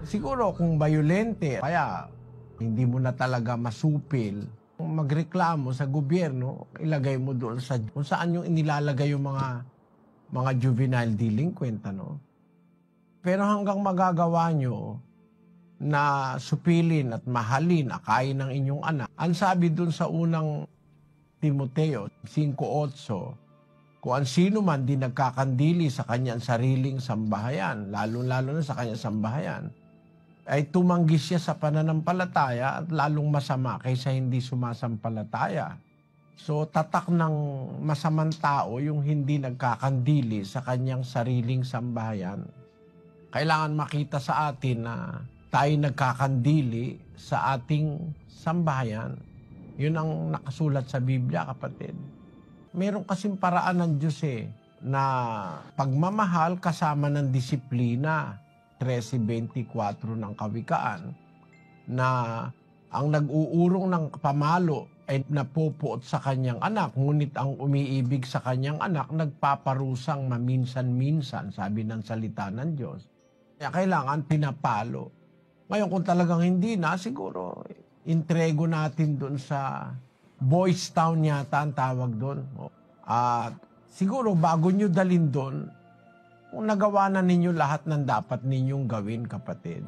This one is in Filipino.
Siguro kung bayolente, kaya hindi mo na talaga masupil, kung magreklamo sa gobyerno, ilagay mo doon sa kung saan yung inilalagay yung mga juvenile delinquent, ano? Pero hanggang magagawa nyo na supilin at mahalin, akayin ng inyong anak, ang sabi doon sa unang Timoteo 5:8, kung ang sino man di nagkakandili sa kanyang sariling sambahayan, lalo-lalo na sa kanyang sambahayan, ay tumanggi siya sa pananampalataya at lalong masama kaysa hindi sumasampalataya. So, tatak ng masamang tao yung hindi nagkakandili sa kanyang sariling sambahayan. Kailangan makita sa atin na tayo nagkakandili sa ating sambahayan. Yun ang nakasulat sa Biblia, kapatid. Meron kasing paraan ng Diyos na pagmamahal kasama ng disiplina. 13:24 ng Kawikaan, na ang nag-uurong ng pamalo ay napupuot sa kanyang anak, ngunit ang umiibig sa kanyang anak nagpaparusang maminsan-minsan, sabi ng salita ng Diyos. Kaya kailangan pinapalo. Ngayon kung talagang hindi na, siguro intrego natin doon sa Boys Town yata ang tawag doon. At siguro bago nyo dalin doon, kung nagawa na ninyo lahat ng dapat ninyong gawin, kapatid,